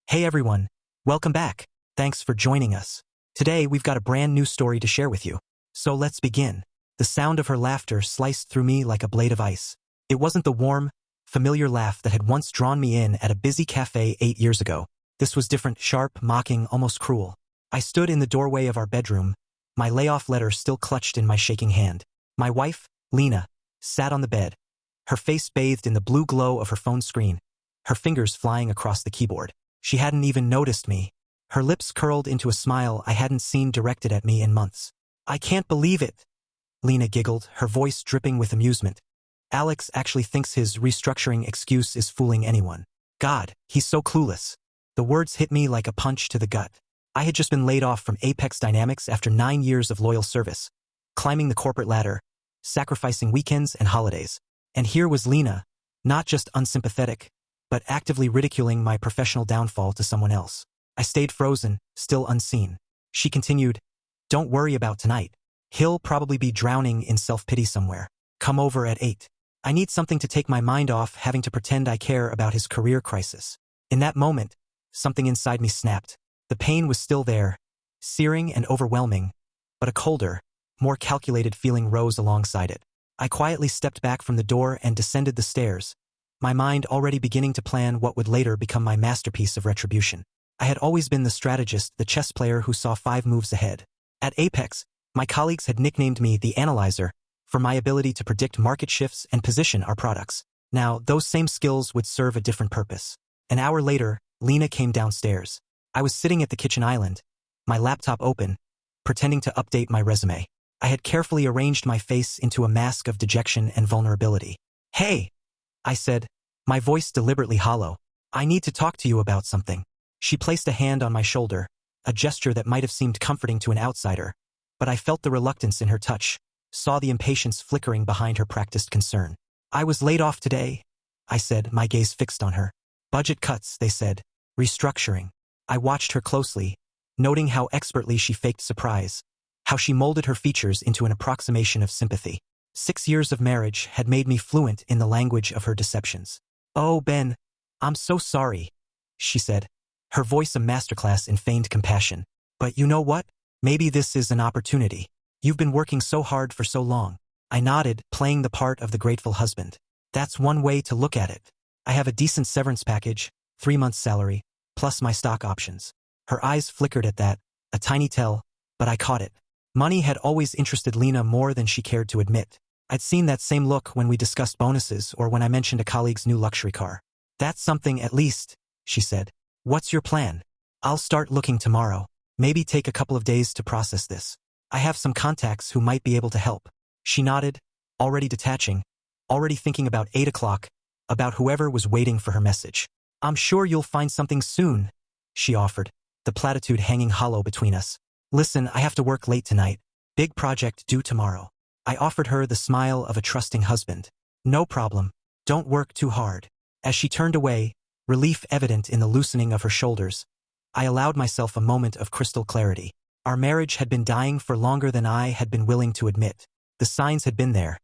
Hey everyone, welcome back. Thanks for joining us. Today we've got a brand new story to share with you. So let's begin. The sound of her laughter sliced through me like a blade of ice. It wasn't the warm, familiar laugh that had once drawn me in at a busy cafe 8 years ago. This was different, sharp, mocking, almost cruel. I stood in the doorway of our bedroom, my layoff letter still clutched in my shaking hand. My wife, Lena, sat on the bed, her face bathed in the blue glow of her phone screen, her fingers flying across the keyboard. She hadn't even noticed me. Her lips curled into a smile I hadn't seen directed at me in months. "I can't believe it," Lena giggled, her voice dripping with amusement. "Alex actually thinks his restructuring excuse is fooling anyone. God, he's so clueless." The words hit me like a punch to the gut. I had just been laid off from Apex Dynamics after 9 years of loyal service, climbing the corporate ladder, sacrificing weekends and holidays. And here was Lena, not just unsympathetic, but actively ridiculing my professional downfall to someone else. I stayed frozen, still unseen. She continued, "Don't worry about tonight. He'll probably be drowning in self-pity somewhere. Come over at 8. I need something to take my mind off having to pretend I care about his career crisis." In that moment, something inside me snapped. The pain was still there, searing and overwhelming, but a colder, more calculated feeling rose alongside it. I quietly stepped back from the door and descended the stairs, my mind already beginning to plan what would later become my masterpiece of retribution. I had always been the strategist, the chess player who saw 5 moves ahead. At Apex, my colleagues had nicknamed me the Analyzer for my ability to predict market shifts and position our products. Now, those same skills would serve a different purpose. An hour later, Lena came downstairs. I was sitting at the kitchen island, my laptop open, pretending to update my resume. I had carefully arranged my face into a mask of dejection and vulnerability. "Hey," I said, my voice deliberately hollow. "I need to talk to you about something." She placed a hand on my shoulder, a gesture that might have seemed comforting to an outsider, but I felt the reluctance in her touch, saw the impatience flickering behind her practiced concern. "I was laid off today," I said, my gaze fixed on her. "Budget cuts," they said. "Restructuring." I watched her closely, noting how expertly she faked surprise, how she molded her features into an approximation of sympathy. 6 years of marriage had made me fluent in the language of her deceptions. "Oh, Ben, I'm so sorry," she said, her voice a masterclass in feigned compassion. "But you know what? Maybe this is an opportunity. You've been working so hard for so long." I nodded, playing the part of the grateful husband. "That's one way to look at it. I have a decent severance package, 3 months' salary, plus my stock options." Her eyes flickered at that, a tiny tell, but I caught it. Money had always interested Lena more than she cared to admit. I'd seen that same look when we discussed bonuses or when I mentioned a colleague's new luxury car. "That's something at least," she said. "What's your plan?" "I'll start looking tomorrow. Maybe take a couple of days to process this. I have some contacts who might be able to help." She nodded, already detaching, already thinking about 8 o'clock, about whoever was waiting for her message. "I'm sure you'll find something soon," she offered, the platitude hanging hollow between us. "Listen, I have to work late tonight. Big project due tomorrow." I offered her the smile of a trusting husband. "No problem. Don't work too hard." As she turned away, relief evident in the loosening of her shoulders, I allowed myself a moment of crystal clarity. Our marriage had been dying for longer than I had been willing to admit. The signs had been there.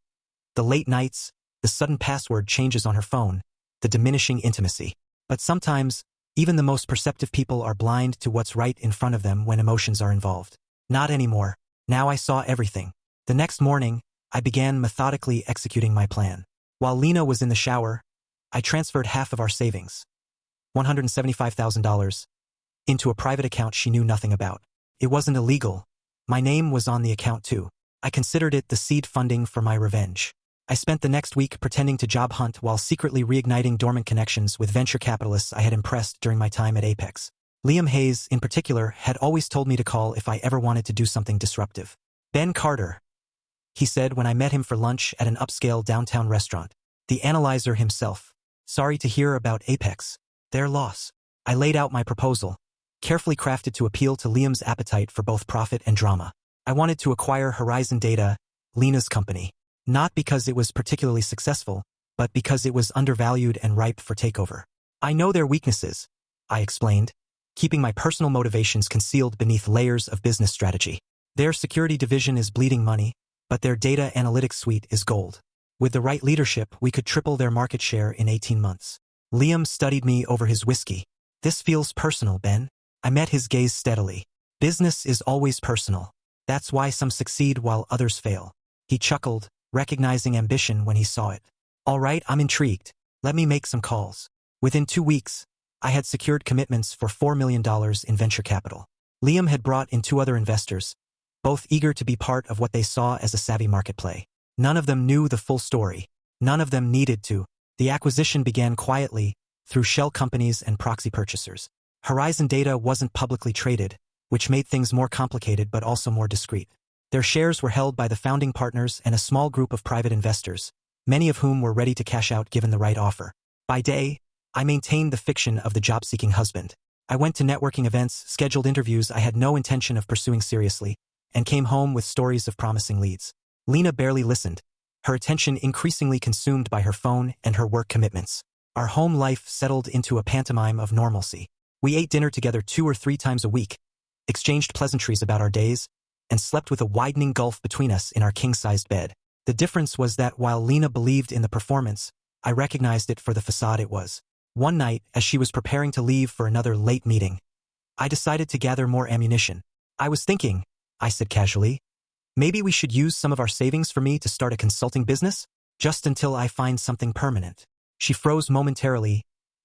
The late nights, the sudden password changes on her phone, the diminishing intimacy. But sometimes, even the most perceptive people are blind to what's right in front of them when emotions are involved. Not anymore. Now I saw everything. The next morning, I began methodically executing my plan. While Lena was in the shower, I transferred half of our savings, $175,000, into a private account she knew nothing about. It wasn't illegal. My name was on the account too. I considered it the seed funding for my revenge. I spent the next week pretending to job hunt while secretly reigniting dormant connections with venture capitalists I had impressed during my time at Apex. Liam Hayes, in particular, had always told me to call if I ever wanted to do something disruptive. "Ben Carter," he said when I met him for lunch at an upscale downtown restaurant. "The Analyzer himself. Sorry to hear about Apex. Their loss." I laid out my proposal, carefully crafted to appeal to Liam's appetite for both profit and drama. I wanted to acquire Horizon Data, Lena's company, not because it was particularly successful, but because it was undervalued and ripe for takeover. "I know their weaknesses," I explained, keeping my personal motivations concealed beneath layers of business strategy. "Their security division is bleeding money, but their data analytics suite is gold. With the right leadership, we could triple their market share in 18 months. Liam studied me over his whiskey. This feels personal, Ben. I met his gaze steadily. Business is always personal. That's why some succeed while others fail. He chuckled, recognizing ambition when he saw it. All right, I'm intrigued. Let me make some calls. Within 2 weeks, I had secured commitments for $4 million in venture capital. Liam had brought in 2 other investors, both eager to be part of what they saw as a savvy market play. None of them knew the full story. None of them needed to. The acquisition began quietly, through shell companies and proxy purchasers. Horizon Data wasn't publicly traded, which made things more complicated but also more discreet. Their shares were held by the founding partners and a small group of private investors, many of whom were ready to cash out given the right offer. By day, I maintained the fiction of the job-seeking husband. I went to networking events, scheduled interviews I had no intention of pursuing seriously, and came home with stories of promising leads. Lena barely listened, her attention increasingly consumed by her phone and her work commitments. Our home life settled into a pantomime of normalcy. We ate dinner together 2 or 3 times a week, exchanged pleasantries about our days, and slept with a widening gulf between us in our king-sized bed. The difference was that while Lena believed in the performance, I recognized it for the facade it was. One night, as she was preparing to leave for another late meeting, I decided to gather more ammunition. I was thinking, I said casually, maybe we should use some of our savings for me to start a consulting business, just until I find something permanent. She froze momentarily,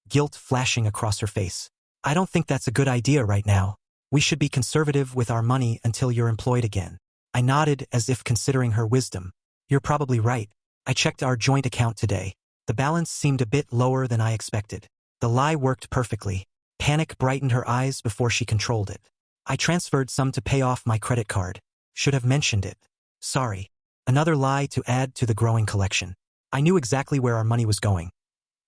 guilt flashing across her face. I don't think that's a good idea right now. We should be conservative with our money until you're employed again. I nodded as if considering her wisdom. You're probably right. I checked our joint account today. The balance seemed a bit lower than I expected. The lie worked perfectly. Panic brightened her eyes before she controlled it. I transferred some to pay off my credit card. Should have mentioned it. Sorry. Another lie to add to the growing collection. I knew exactly where our money was going.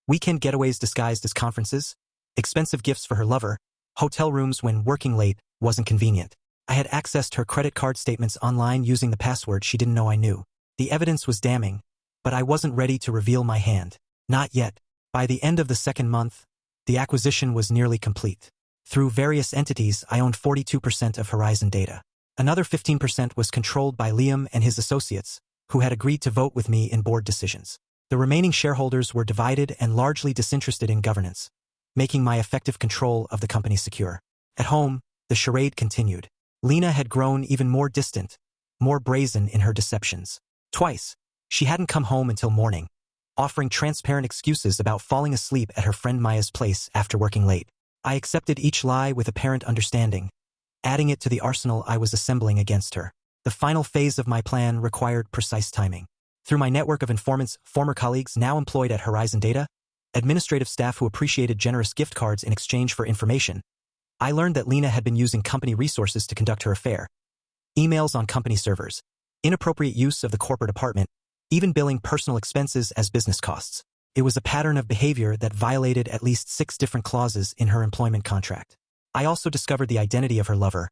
Weekend getaways disguised as conferences, expensive gifts for her lover, hotel rooms when working late wasn't convenient. I had accessed her credit card statements online using the password she didn't know I knew. The evidence was damning, but I wasn't ready to reveal my hand. Not yet. By the end of the 2nd month, the acquisition was nearly complete. Through various entities, I owned 42% of Horizon Data. Another 15% was controlled by Liam and his associates, who had agreed to vote with me in board decisions. The remaining shareholders were divided and largely disinterested in governance, making my effective control of the company secure. At home, the charade continued. Lena had grown even more distant, more brazen in her deceptions. Twice, she hadn't come home until morning, offering transparent excuses about falling asleep at her friend Maya's place after working late. I accepted each lie with apparent understanding, adding it to the arsenal I was assembling against her. The final phase of my plan required precise timing. Through my network of informants, former colleagues now employed at Horizon Data, administrative staff who appreciated generous gift cards in exchange for information, I learned that Lena had been using company resources to conduct her affair. Emails on company servers, inappropriate use of the corporate apartment, even billing personal expenses as business costs. It was a pattern of behavior that violated at least 6 different clauses in her employment contract. I also discovered the identity of her lover,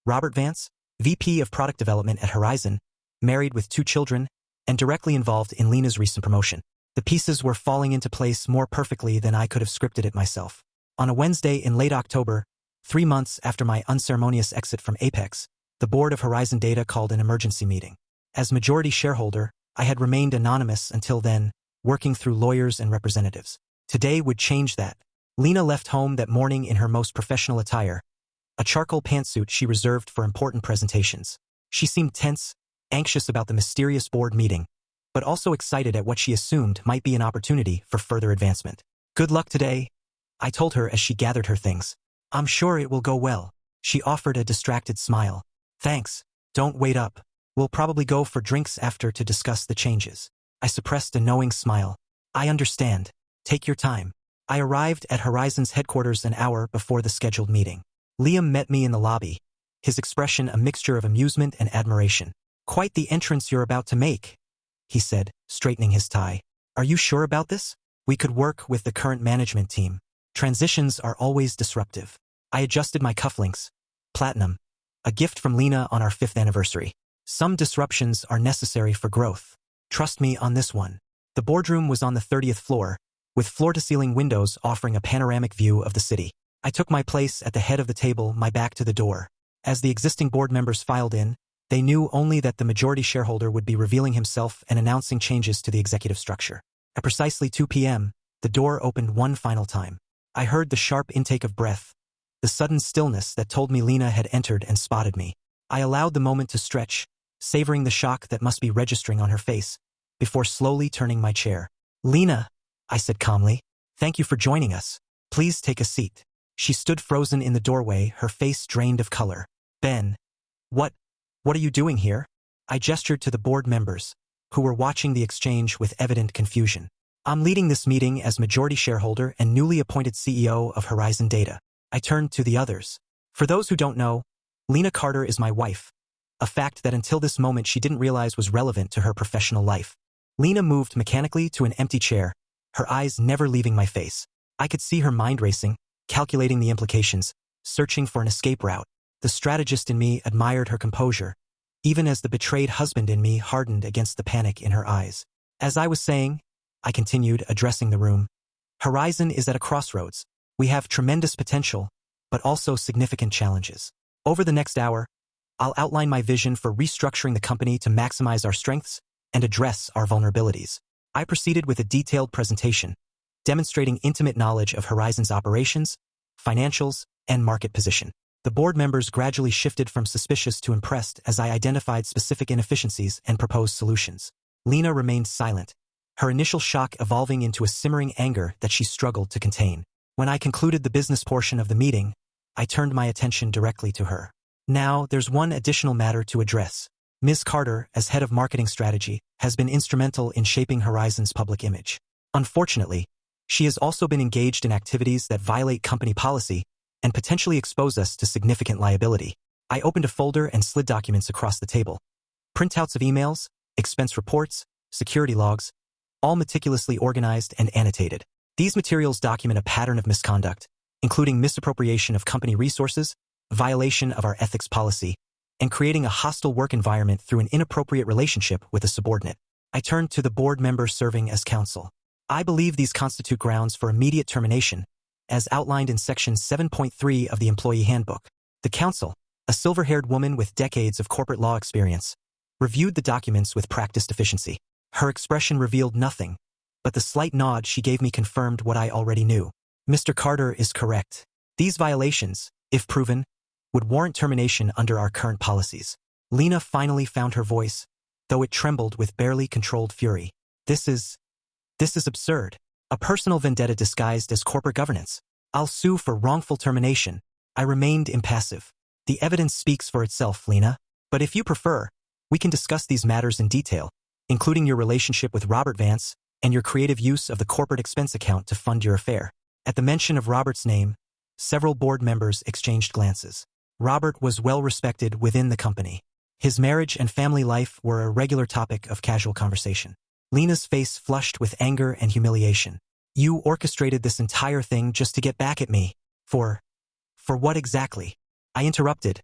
Robert Vance, VP of Product Development at Horizon, married with 2 children, and directly involved in Lena's recent promotion. The pieces were falling into place more perfectly than I could have scripted it myself. On a Wednesday in late October, 3 months after my unceremonious exit from Apex, the board of Horizon Data called an emergency meeting. As majority shareholder, I had remained anonymous until then, working through lawyers and representatives. Today would change that. Lena left home that morning in her most professional attire, a charcoal pantsuit she reserved for important presentations. She seemed tense, anxious about the mysterious board meeting, but also excited at what she assumed might be an opportunity for further advancement. Good luck today, I told her as she gathered her things. I'm sure it will go well. She offered a distracted smile. Thanks, don't wait up. We'll probably go for drinks after to discuss the changes. I suppressed a knowing smile. I understand. Take your time. I arrived at Horizon's headquarters an hour before the scheduled meeting. Liam met me in the lobby, his expression a mixture of amusement and admiration. Quite the entrance you're about to make, he said, straightening his tie. Are you sure about this? We could work with the current management team. Transitions are always disruptive. I adjusted my cufflinks. Platinum, a gift from Lena on our 5th anniversary. Some disruptions are necessary for growth. Trust me on this one. The boardroom was on the 30th floor, with floor-to-ceiling windows offering a panoramic view of the city. I took my place at the head of the table, my back to the door. As the existing board members filed in, they knew only that the majority shareholder would be revealing himself and announcing changes to the executive structure. At precisely 2 p.m., the door opened one final time. I heard the sharp intake of breath, the sudden stillness that told me Lena had entered and spotted me. I allowed the moment to stretch, savoring the shock that must be registering on her face, before slowly turning my chair. "Lena," I said calmly, "thank you for joining us. Please take a seat." She stood frozen in the doorway, her face drained of color. "Ben, what are you doing here?" I gestured to the board members, who were watching the exchange with evident confusion. "I'm leading this meeting as majority shareholder and newly appointed CEO of Horizon Data." I turned to the others. "For those who don't know, Lena Carter is my wife, a fact that until this moment she didn't realize was relevant to her professional life." Lena moved mechanically to an empty chair, her eyes never leaving my face. I could see her mind racing, calculating the implications, searching for an escape route. The strategist in me admired her composure, even as the betrayed husband in me hardened against the panic in her eyes. "As I was saying," I continued, addressing the room, "Horizon is at a crossroads. We have tremendous potential, but also significant challenges. Over the next hour, I'll outline my vision for restructuring the company to maximize our strengths and address our vulnerabilities." I proceeded with a detailed presentation, demonstrating intimate knowledge of Horizon's operations, financials, and market position. The board members gradually shifted from suspicious to impressed as I identified specific inefficiencies and proposed solutions. Lena remained silent, her initial shock evolving into a simmering anger that she struggled to contain. When I concluded the business portion of the meeting, I turned my attention directly to her. "Now, there's one additional matter to address. Ms. Carter, as head of marketing strategy, has been instrumental in shaping Horizon's public image. Unfortunately, she has also been engaged in activities that violate company policy and potentially expose us to significant liability." I opened a folder and slid documents across the table. Printouts of emails, expense reports, security logs, all meticulously organized and annotated. These materials document a pattern of misconduct, including misappropriation of company resources, violation of our ethics policy, and creating a hostile work environment through an inappropriate relationship with a subordinate. I turned to the board member serving as counsel. "I believe these constitute grounds for immediate termination, as outlined in Section 7.3 of the Employee Handbook." The counsel, a silver-haired woman with decades of corporate law experience, reviewed the documents with practiced efficiency. Her expression revealed nothing, but the slight nod she gave me confirmed what I already knew. "Mr. Carter is correct. These violations, if proven, would warrant termination under our current policies." Lena finally found her voice, though it trembled with barely controlled fury. This is absurd. A personal vendetta disguised as corporate governance. I'll sue for wrongful termination." I remained impassive. "The evidence speaks for itself, Lena. But if you prefer, we can discuss these matters in detail, including your relationship with Robert Vance and your creative use of the corporate expense account to fund your affair." At the mention of Robert's name, several board members exchanged glances. Robert was well respected within the company. His marriage and family life were a regular topic of casual conversation. Lena's face flushed with anger and humiliation. "You orchestrated this entire thing just to get back at me. For what exactly?" I interrupted,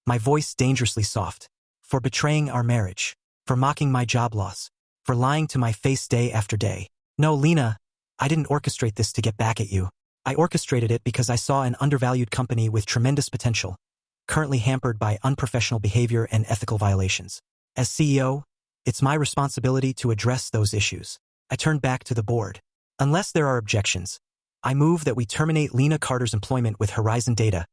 my voice dangerously soft. "For betraying our marriage. For mocking my job loss. For lying to my face day after day." "No, Lena, I didn't orchestrate this to get back at you. I orchestrated it because I saw an undervalued company with tremendous potential, currently hampered by unprofessional behavior and ethical violations. As CEO, it's my responsibility to address those issues." I turned back to the board. "Unless there are objections, I move that we terminate Lena Carter's employment with Horizon Data,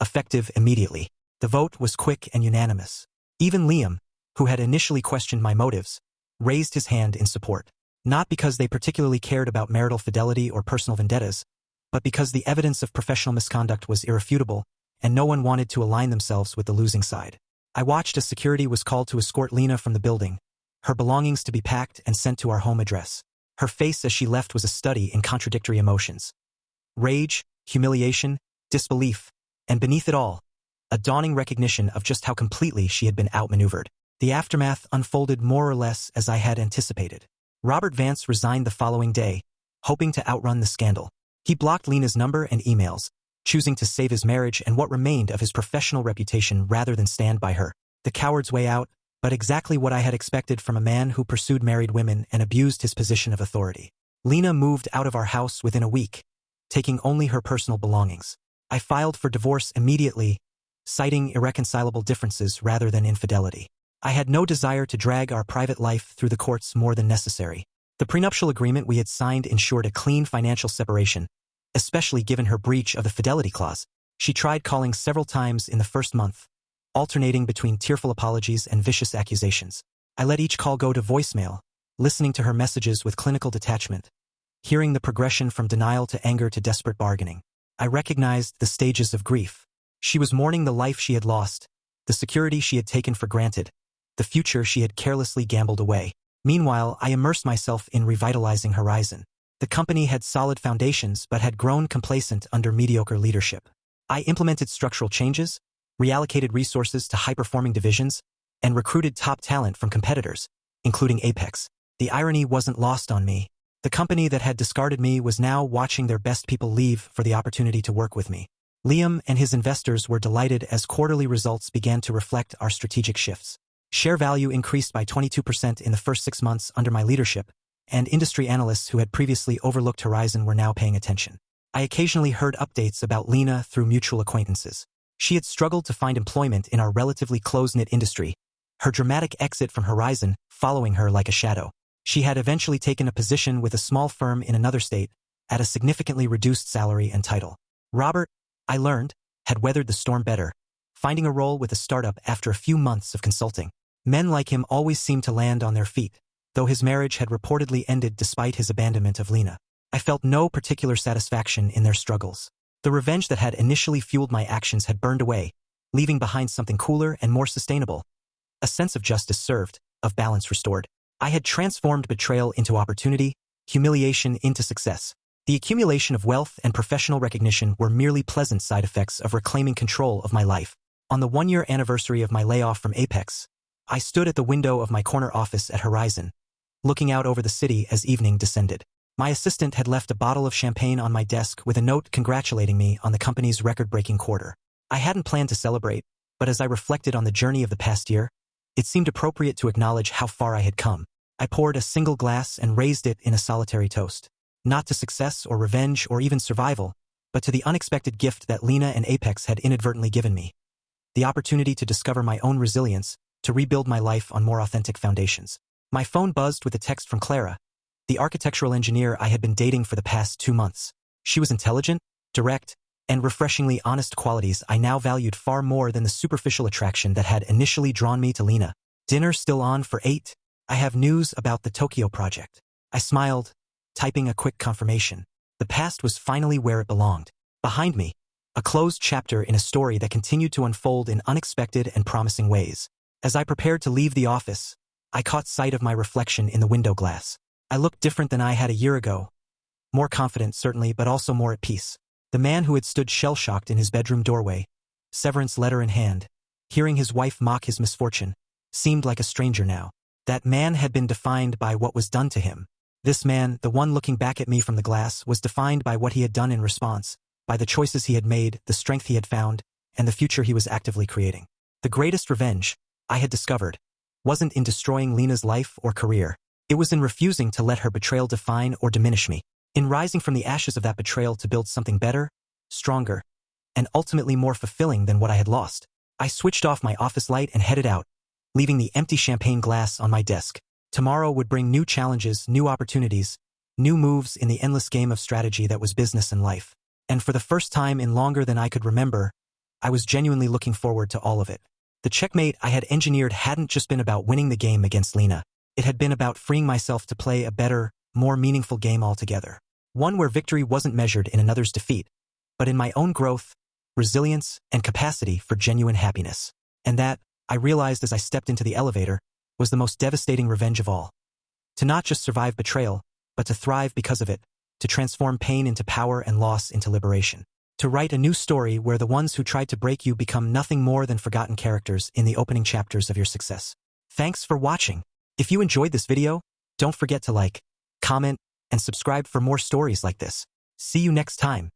effective immediately." The vote was quick and unanimous. Even Liam, who had initially questioned my motives, raised his hand in support. Not because they particularly cared about marital fidelity or personal vendettas, but because the evidence of professional misconduct was irrefutable, and no one wanted to align themselves with the losing side. I watched as security was called to escort Lena from the building, her belongings to be packed and sent to our home address. Her face as she left was a study in contradictory emotions. Rage, humiliation, disbelief, and beneath it all, a dawning recognition of just how completely she had been outmaneuvered. The aftermath unfolded more or less as I had anticipated. Robert Vance resigned the following day, hoping to outrun the scandal. He blocked Lena's number and emails, choosing to save his marriage and what remained of his professional reputation rather than stand by her. The coward's way out, but exactly what I had expected from a man who pursued married women and abused his position of authority. Lena moved out of our house within a week, taking only her personal belongings. I filed for divorce immediately, citing irreconcilable differences rather than infidelity. I had no desire to drag our private life through the courts more than necessary. The prenuptial agreement we had signed ensured a clean financial separation, especially given her breach of the fidelity clause. She tried calling several times in the first month, alternating between tearful apologies and vicious accusations. I let each call go to voicemail, listening to her messages with clinical detachment, hearing the progression from denial to anger to desperate bargaining. I recognized the stages of grief. She was mourning the life she had lost, the security she had taken for granted, the future she had carelessly gambled away. Meanwhile, I immersed myself in revitalizing Horizon. The company had solid foundations but had grown complacent under mediocre leadership. I implemented structural changes, reallocated resources to high-performing divisions, and recruited top talent from competitors, including Apex. The irony wasn't lost on me. The company that had discarded me was now watching their best people leave for the opportunity to work with me. Liam and his investors were delighted as quarterly results began to reflect our strategic shifts. Share value increased by 22% in the first 6 months under my leadership, and industry analysts who had previously overlooked Horizon were now paying attention. I occasionally heard updates about Lena through mutual acquaintances. She had struggled to find employment in our relatively close-knit industry, her dramatic exit from Horizon following her like a shadow. She had eventually taken a position with a small firm in another state, at a significantly reduced salary and title. Robert, I learned, had weathered the storm better, finding a role with a startup after a few months of consulting. Men like him always seemed to land on their feet, though his marriage had reportedly ended despite his abandonment of Lena. I felt no particular satisfaction in their struggles. The revenge that had initially fueled my actions had burned away, leaving behind something cooler and more sustainable. A sense of justice served, of balance restored. I had transformed betrayal into opportunity, humiliation into success. The accumulation of wealth and professional recognition were merely pleasant side effects of reclaiming control of my life. On the 1-year anniversary of my layoff from Apex, I stood at the window of my corner office at Horizon, looking out over the city as evening descended. My assistant had left a bottle of champagne on my desk with a note congratulating me on the company's record-breaking quarter. I hadn't planned to celebrate, but as I reflected on the journey of the past year, it seemed appropriate to acknowledge how far I had come. I poured a single glass and raised it in a solitary toast. Not to success or revenge or even survival, but to the unexpected gift that Lena and Apex had inadvertently given me. The opportunity to discover my own resilience, to rebuild my life on more authentic foundations. My phone buzzed with a text from Clara, the architectural engineer I had been dating for the past 2 months. She was intelligent, direct, and refreshingly honest, qualities I now valued far more than the superficial attraction that had initially drawn me to Lena. Dinner still on for 8? I have news about the Tokyo project. I smiled, typing a quick confirmation. The past was finally where it belonged. Behind me, a closed chapter in a story that continued to unfold in unexpected and promising ways. As I prepared to leave the office, I caught sight of my reflection in the window glass. I looked different than I had a year ago. More confident, certainly, but also more at peace. The man who had stood shell-shocked in his bedroom doorway, severance letter in hand, hearing his wife mock his misfortune, seemed like a stranger now. That man had been defined by what was done to him. This man, the one looking back at me from the glass, was defined by what he had done in response, by the choices he had made, the strength he had found, and the future he was actively creating. The greatest revenge, I had discovered, wasn't in destroying Lena's life or career. It was in refusing to let her betrayal define or diminish me. In rising from the ashes of that betrayal to build something better, stronger, and ultimately more fulfilling than what I had lost. I switched off my office light and headed out, leaving the empty champagne glass on my desk. Tomorrow would bring new challenges, new opportunities, new moves in the endless game of strategy that was business and life. And for the first time in longer than I could remember, I was genuinely looking forward to all of it. The checkmate I had engineered hadn't just been about winning the game against Lena. It had been about freeing myself to play a better, more meaningful game altogether. One where victory wasn't measured in another's defeat, but in my own growth, resilience, and capacity for genuine happiness. And that, I realized as I stepped into the elevator, was the most devastating revenge of all. To not just survive betrayal, but to thrive because of it, to transform pain into power and loss into liberation. To write a new story where the ones who tried to break you become nothing more than forgotten characters in the opening chapters of your success. Thanks for watching. If you enjoyed this video, don't forget to like, comment, and subscribe for more stories like this. See you next time.